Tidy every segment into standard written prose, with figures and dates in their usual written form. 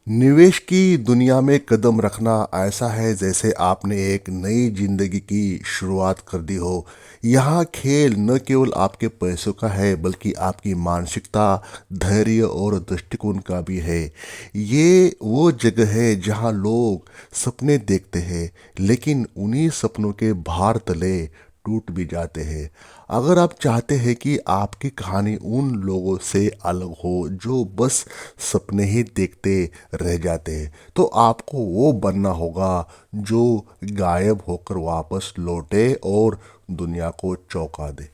निवेश की दुनिया में कदम रखना ऐसा है जैसे आपने एक नई जिंदगी की शुरुआत कर दी हो। यहाँ खेल न केवल आपके पैसों का है बल्कि आपकी मानसिकता, धैर्य और दृष्टिकोण का भी है। ये वो जगह है जहाँ लोग सपने देखते हैं लेकिन उन्हीं सपनों के भार तले टूट भी जाते हैं। अगर आप चाहते हैं कि आपकी कहानी उन लोगों से अलग हो जो बस सपने ही देखते रह जाते हैं, तो आपको वो बनना होगा जो गायब होकर वापस लौटे और दुनिया को चौंका दे।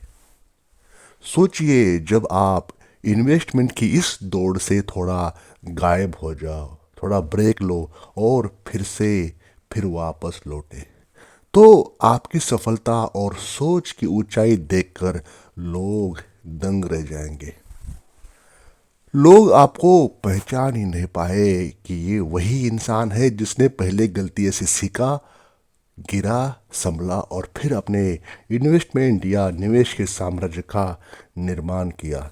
सोचिए, जब आप इन्वेस्टमेंट की इस दौड़ से थोड़ा गायब हो जाओ, थोड़ा ब्रेक लो और फिर वापस लौटे, तो आपकी सफलता और सोच की ऊंचाई देखकर लोग दंग रह जाएंगे। लोग आपको पहचान ही नहीं पाए कि ये वही इंसान है जिसने पहले गलती से सीखा, गिरा, संभला और फिर अपने इन्वेस्टमेंट या निवेश के साम्राज्य का निर्माण किया।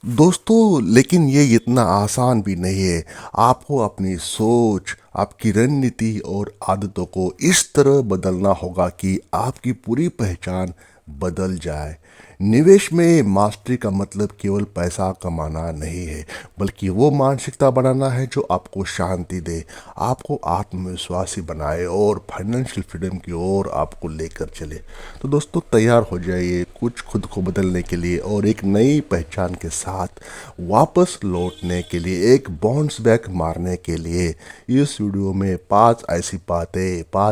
दोस्तों, लेकिन ये इतना आसान भी नहीं है। आपको अपनी सोच, आपकी रणनीति और आदतों को इस तरह बदलना होगा कि आपकी पूरी पहचान बदल जाए। निवेश में मास्टरी का मतलब केवल पैसा कमाना नहीं है, बल्कि वो मानसिकता बनाना है जो आपको शांति दे, आपको आत्मविश्वासी बनाए और फाइनेंशियल फ्रीडम की ओर आपको लेकर चले। तो दोस्तों, तैयार हो जाइए कुछ खुद को बदलने के लिए और एक नई पहचान के साथ वापस लौटने के लिए, एक बाउंस बैक मारने के लिए। इस वीडियो में 5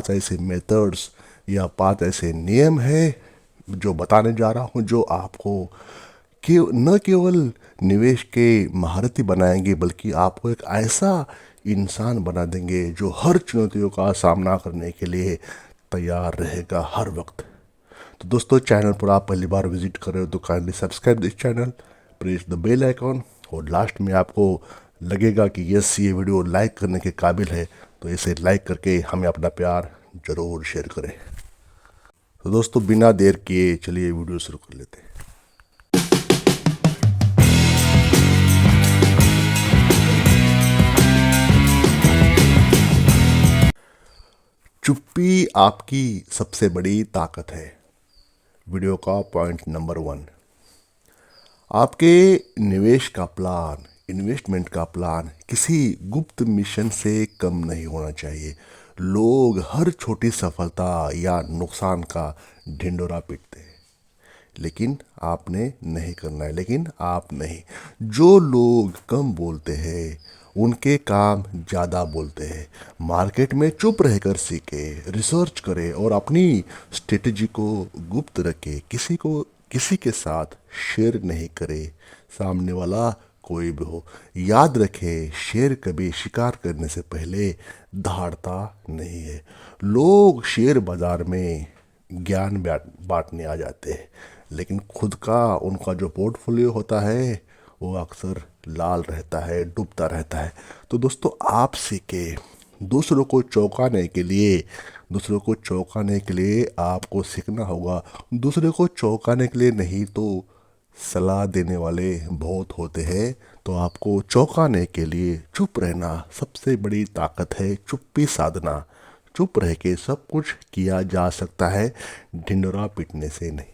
ऐसी मेथड्स या 5 ऐसे नियम हैं जो बताने जा रहा हूँ, जो आपको न केवल निवेश के महारथी बनाएंगे बल्कि आपको एक ऐसा इंसान बना देंगे जो हर चुनौतियों का सामना करने के लिए तैयार रहेगा हर वक्त। तो दोस्तों, चैनल पर आप पहली बार विजिट कर रहे हो तो kindly subscribe this channel, press the bell icon, और लास्ट में आपको लगेगा कि यस, ये वीडियो लाइक करने के काबिल है, तो इसे लाइक करके हमें अपना प्यार ज़रूर शेयर करें। तो दोस्तों, बिना देर किए चलिए वीडियो शुरू कर लेते हैं। चुप्पी आपकी सबसे बड़ी ताकत है। वीडियो का पॉइंट नंबर 1, आपके निवेश का प्लान, इन्वेस्टमेंट का प्लान किसी गुप्त मिशन से कम नहीं होना चाहिए। लोग हर छोटी सफलता या नुकसान का ढिंडोरा पीटते हैं, लेकिन आपने नहीं करना है। लेकिन आप नहीं। जो लोग कम बोलते हैं उनके काम ज़्यादा बोलते हैं। मार्केट में चुप रहकर सीखे, रिसर्च करें और अपनी स्ट्रेटजी को गुप्त रखे। किसी के साथ शेयर नहीं करे, सामने वाला कोई भी हो। याद रखे, शेर कभी शिकार करने से पहले दहाड़ता नहीं है। लोग शेयर बाजार में ज्ञान बांटने आ जाते हैं, लेकिन खुद का उनका जो पोर्टफोलियो होता है वो अक्सर लाल रहता है, डूबता रहता है। तो दोस्तों, आप सीखे। दूसरों को चौंकाने के लिए आपको सीखना होगा। दूसरे को चौंकाने के लिए नहीं तो सलाह देने वाले बहुत होते हैं, तो आपको चौंकाने के लिए चुप रहना सबसे बड़ी ताकत है। चुप्पी साधना, चुप रह के सब कुछ किया जा सकता है, ढिंडोरा पीटने से नहीं।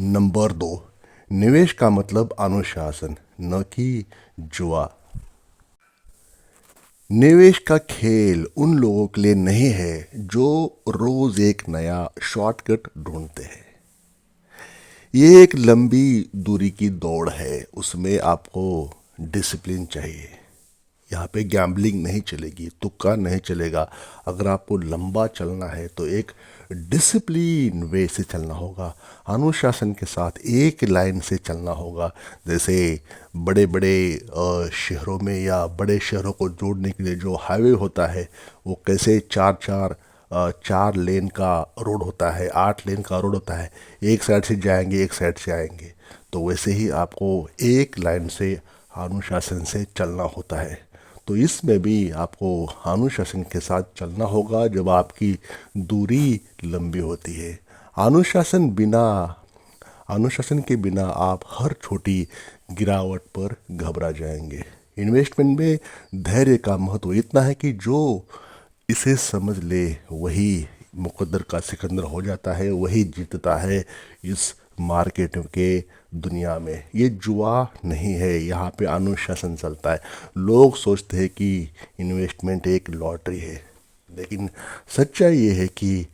नंबर 2, निवेश का मतलब अनुशासन, न कि जुआ। निवेश का खेल उन लोगों के लिए नहीं है जो रोज एक नया शॉर्टकट ढूंढते हैं। ये एक लंबी दूरी की दौड़ है, उसमें आपको डिसिप्लिन चाहिए। यहाँ पे गैम्बलिंग नहीं चलेगी, तुक्का नहीं चलेगा। अगर आपको लंबा चलना है तो एक डिसिप्लिन वे से चलना होगा, अनुशासन के साथ एक लाइन से चलना होगा। जैसे बड़े बड़े शहरों में या बड़े शहरों को जोड़ने के लिए जो हाईवे होता है, वो कैसे चार लेन का रोड होता है, 8 लेन का रोड होता है। एक साइड से जाएंगे, एक साइड से आएंगे। तो वैसे ही आपको एक लाइन से अनुशासन से चलना होता है। तो इसमें भी आपको अनुशासन के साथ चलना होगा जब आपकी दूरी लंबी होती है। अनुशासन बिना अनुशासन के बिना आप हर छोटी गिरावट पर घबरा जाएंगे। इन्वेस्टमेंट में धैर्य का महत्व इतना है कि जो इसे समझ ले वही मुकद्दर का सिकंदर हो जाता है, वही जीतता है इस मार्केट के दुनिया में। ये जुआ नहीं है, यहाँ पे अनुशासन चलता है। लोग सोचते हैं कि इन्वेस्टमेंट एक लॉटरी लेकिन सच्चाई ये है कि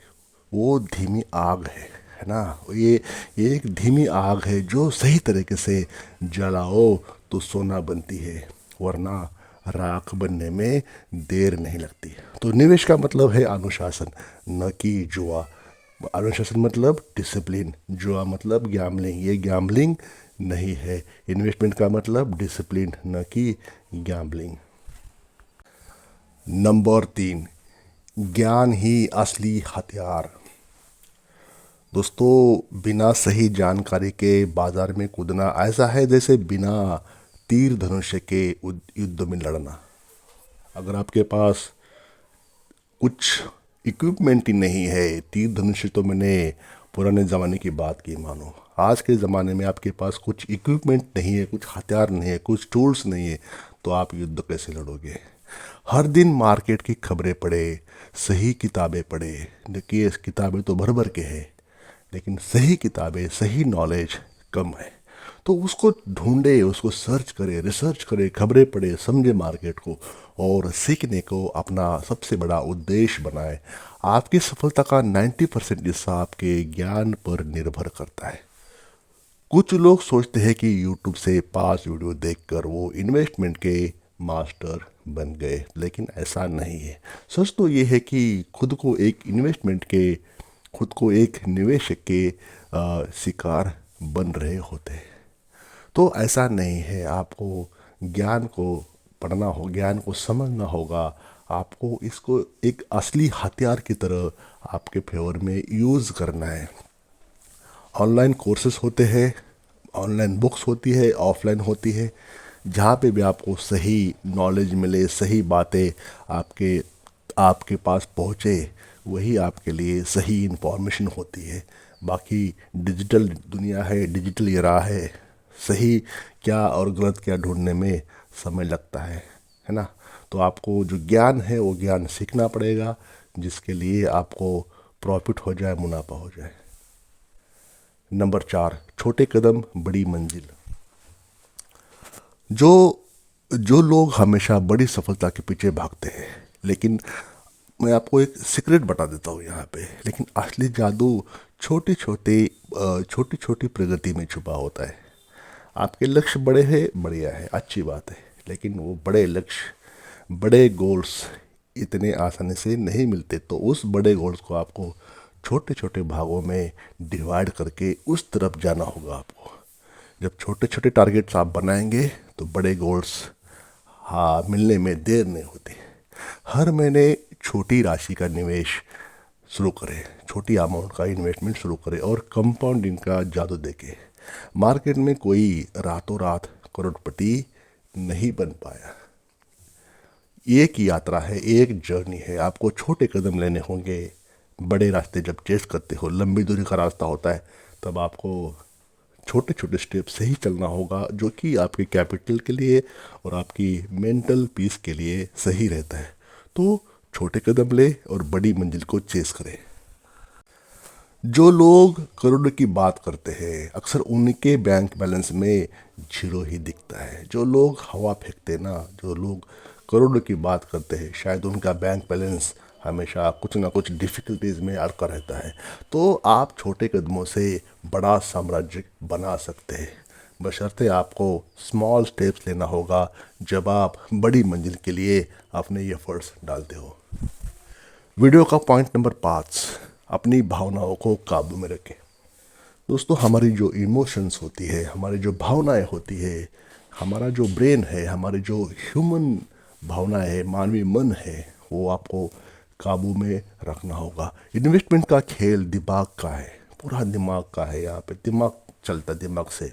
वो धीमी आग है ना। ये एक धीमी आग है जो सही तरीके से जलाओ तो सोना बनती है, वरना राख बनने में देर नहीं लगती। तो निवेश का मतलब है अनुशासन, न कि जुआ। अनुशासन मतलब डिसिप्लिन, जुआ मतलब गैम्बलिंग। ये गैम्बलिंग नहीं है। इन्वेस्टमेंट का मतलब डिसिप्लिन, न कि गैम्बलिंग। नंबर 3, ज्ञान ही असली हथियार। दोस्तों, बिना सही जानकारी के बाजार में कूदना ऐसा है जैसे बिना तीर धनुष के युद्ध में लड़ना। अगर आपके पास कुछ इक्विपमेंट ही नहीं है, तीर धनुष तो मैंने पुराने ज़माने की बात की मानो। आज के ज़माने में आपके पास कुछ इक्विपमेंट नहीं है, कुछ हथियार नहीं है, कुछ टूल्स नहीं है, तो आप युद्ध कैसे लड़ोगे? हर दिन मार्केट की खबरें पढ़े, सही किताबें पढ़े। देखिए, किताबें तो भर भर के हैं, लेकिन सही किताबें, सही नॉलेज कम है। तो उसको ढूंढे, उसको सर्च करे, रिसर्च करे, खबरें पढ़े, समझे मार्केट को और सीखने को अपना सबसे बड़ा उद्देश्य बनाए। आपकी सफलता का 90% हिस्सा आपके ज्ञान पर निर्भर करता है। कुछ लोग सोचते हैं कि यूट्यूब से 5 वीडियो देखकर वो इन्वेस्टमेंट के मास्टर बन गए, लेकिन ऐसा नहीं है। सच तो ये है कि खुद को एक निवेशक के शिकार बन रहे होते हैं। तो ऐसा नहीं है। आपको ज्ञान को पढ़ना हो, ज्ञान को समझना होगा। आपको इसको एक असली हथियार की तरह आपके फेवर में यूज़ करना है। ऑनलाइन कोर्सेस होते हैं, ऑनलाइन बुक्स होती है, ऑफलाइन होती है। जहाँ पे भी आपको सही नॉलेज मिले, सही बातें आपके आपके पास पहुँचे, वही आपके लिए सही इन्फॉर्मेशन होती है। बाकी डिजिटल दुनिया है, डिजिटल एरा है, सही क्या और गलत क्या ढूंढने में समय लगता है ना। तो आपको जो ज्ञान है वो ज्ञान सीखना पड़ेगा, जिसके लिए आपको प्रॉफिट हो जाए, मुनाफा हो जाए। नंबर 4, छोटे कदम बड़ी मंजिल। जो जो लोग हमेशा बड़ी सफलता के पीछे भागते हैं, लेकिन मैं आपको एक सीक्रेट बता देता हूँ यहाँ पे, लेकिन असली जादू छोटी छोटी प्रगति में छुपा होता है। आपके लक्ष्य बड़े हैं, बढ़िया है, अच्छी बात है, लेकिन वो बड़े लक्ष्य, बड़े गोल्स इतने आसानी से नहीं मिलते। तो उस बड़े गोल्स को आपको छोटे छोटे भागों में डिवाइड करके उस तरफ जाना होगा आपको। जब छोटे छोटे टारगेट्स आप बनाएंगे तो बड़े गोल्स हाँ मिलने में देर नहीं होती। हर महीने छोटी राशि का निवेश शुरू करें, छोटी अमाउंट का इन्वेस्टमेंट शुरू करें और कंपाउंडिंग का जादू देखें। मार्केट में कोई रातों रात करोड़पति नहीं बन पाया। एक यात्रा है, एक जर्नी है। आपको छोटे कदम लेने होंगे। बड़े रास्ते जब चेस करते हो, लंबी दूरी का रास्ता होता है, तब आपको छोटे छोटे स्टेप से ही चलना होगा, जो कि आपके कैपिटल के लिए और आपकी मेंटल पीस के लिए सही रहता है। तो छोटे कदम ले और बड़ी मंजिल को चेस करें। जो लोग करोड़ की बात करते हैं, अक्सर उनके बैंक बैलेंस में जीरो ही दिखता है। जो लोग हवा फेंकते ना, जो लोग करोड़ की बात करते हैं, शायद उनका बैंक बैलेंस हमेशा कुछ ना कुछ डिफ़िकल्टीज में अड़का रहता है। तो आप छोटे कदमों से बड़ा साम्राज्य बना सकते हैं, बशर्ते आपको स्मॉल स्टेप्स लेना होगा जब आप बड़ी मंजिल के लिए अपने एफर्ट्स डालते हो। वीडियो का पॉइंट नंबर 5, अपनी भावनाओं को काबू में रखें। दोस्तों, हमारी जो इमोशंस होती है, हमारी जो भावनाएं होती है, हमारा जो ब्रेन है, हमारी जो ह्यूमन भावनाएं है, मानवीय मन है, वो आपको काबू में रखना होगा। इन्वेस्टमेंट का खेल दिमाग का है, पूरा दिमाग का है। यहाँ पे दिमाग चलता है, दिमाग से,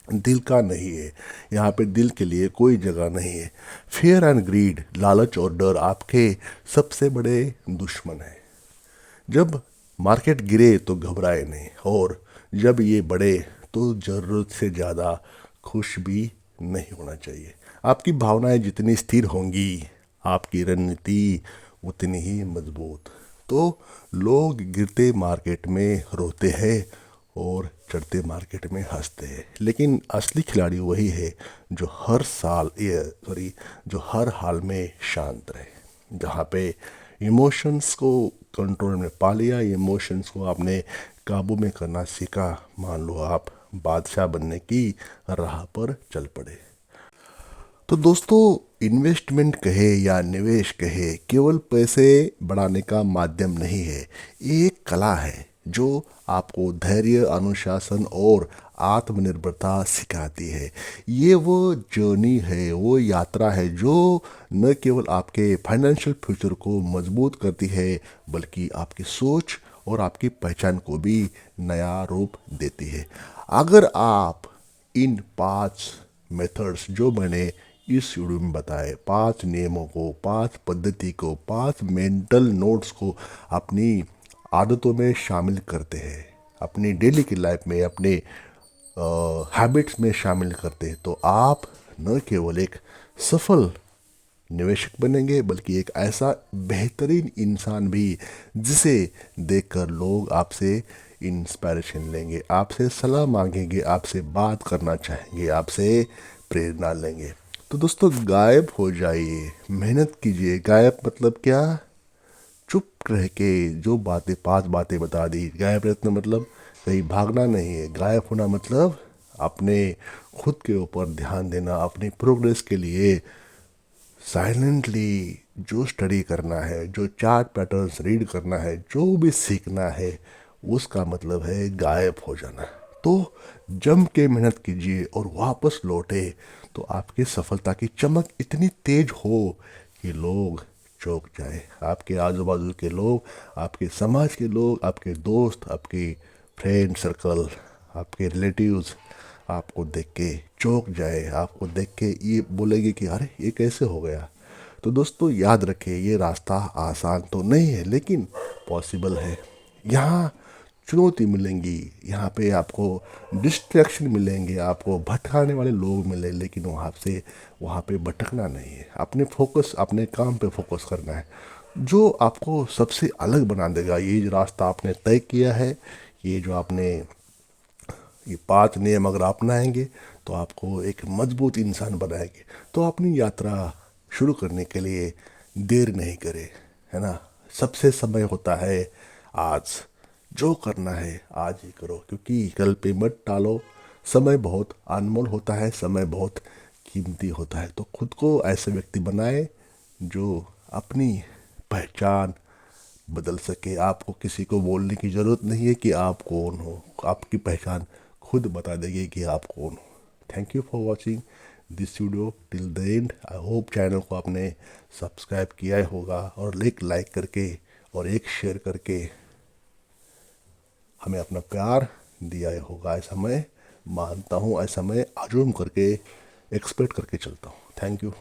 दिल का नहीं है। यहाँ पे दिल के लिए कोई जगह नहीं है। फियर एंड ग्रीड, लालच और डर आपके सबसे बड़े दुश्मन हैं। जब मार्केट गिरे तो घबराए नहीं, और जब ये बढ़े तो ज़रूरत से ज़्यादा खुश भी नहीं होना चाहिए। आपकी भावनाएं जितनी स्थिर होंगी, आपकी रणनीति उतनी ही मजबूत। तो लोग गिरते मार्केट में रोते हैं और चढ़ते मार्केट में हंसते हैं, लेकिन असली खिलाड़ी वही है जो जो हर हाल में शांत रहे। जहाँ पे इमोशंस को कंट्रोल में पा लिया, इमोशंस को आपने काबू में करना सीखा, मान लो आप बादशाह बनने की राह पर चल पड़े। तो दोस्तों, इन्वेस्टमेंट कहे या निवेश कहे, केवल पैसे बढ़ाने का माध्यम नहीं है। ये एक कला है जो आपको धैर्य, अनुशासन और आत्मनिर्भरता सिखाती है। ये वो जर्नी है, वो यात्रा है जो न केवल आपके फाइनेंशियल फ्यूचर को मजबूत करती है, बल्कि आपकी सोच और आपकी पहचान को भी नया रूप देती है। अगर आप इन 5 मेथड्स जो मैंने इस वीडियो में बताए, 5 नियमों को, 5 पद्धति को, 5 मेंटल नोट्स को अपनी आदतों में शामिल करते हैं, अपनी डेली की लाइफ में, अपने हैबिट्स में शामिल करते हैं, तो आप न केवल एक सफल निवेशक बनेंगे, बल्कि एक ऐसा बेहतरीन इंसान भी जिसे देखकर लोग आपसे इंस्पायरेशन लेंगे, आपसे सलाह मांगेंगे, आपसे बात करना चाहेंगे, आपसे प्रेरणा लेंगे। तो दोस्तों, गायब हो जाइए, मेहनत कीजिए। गायब मतलब क्या? चुप रह के जो बातें, 5 बातें बता दी। गायब रहना मतलब कहीं भागना नहीं है। गायब होना मतलब अपने खुद के ऊपर ध्यान देना, अपनी प्रोग्रेस के लिए साइलेंटली जो स्टडी करना है, जो चार्ट पैटर्न्स रीड करना है, जो भी सीखना है, उसका मतलब है गायब हो जाना। तो जम के मेहनत कीजिए और वापस लौटे तो आपकी सफलता की चमक इतनी तेज हो कि लोग चौंक जाए। आपके आजू बाजू के लोग, आपके समाज के लोग, आपके दोस्त, आपके फ्रेंड सर्कल, आपके रिलेटिव्स आपको देख के चौंक जाए, आपको देख के ये बोलेंगे कि अरे ये कैसे हो गया। तो दोस्तों, याद रखें, ये रास्ता आसान तो नहीं है, लेकिन पॉसिबल है। यहाँ चुनौती मिलेंगी, यहाँ पे आपको डिस्ट्रैक्शन मिलेंगे, आपको भटकाने वाले लोग मिले, लेकिन वहाँ पे भटकना नहीं है। अपने फोकस, अपने काम पे फोकस करना है। जो आपको सबसे अलग बना देगा, ये जो रास्ता आपने तय किया है, ये जो आपने ये 5 नियम अगर अपनाएंगे तो आपको एक मजबूत इंसान बनाएंगे। तो अपनी यात्रा शुरू करने के लिए देर नहीं करें, है ना। सबसे समय होता है आज। जो करना है आज ही करो, क्योंकि कल पे मत टालो। समय बहुत अनमोल होता है, समय बहुत कीमती होता है। तो खुद को ऐसे व्यक्ति बनाए जो अपनी पहचान बदल सके। आपको किसी को बोलने की ज़रूरत नहीं है कि आप कौन हो, आपकी पहचान खुद बता देगी कि आप कौन हो। Thank you for watching this video till the end. I hope channel को आपने सब्सक्राइब किया ही होगा, और एक लाइक करके और एक शेयर करके हमें अपना प्यार दिया ही होगा। ऐसा मैं मानता हूँ, ऐसा मैं अज्यूम करके एक्सपेक्ट करके चलता हूँ। Thank you.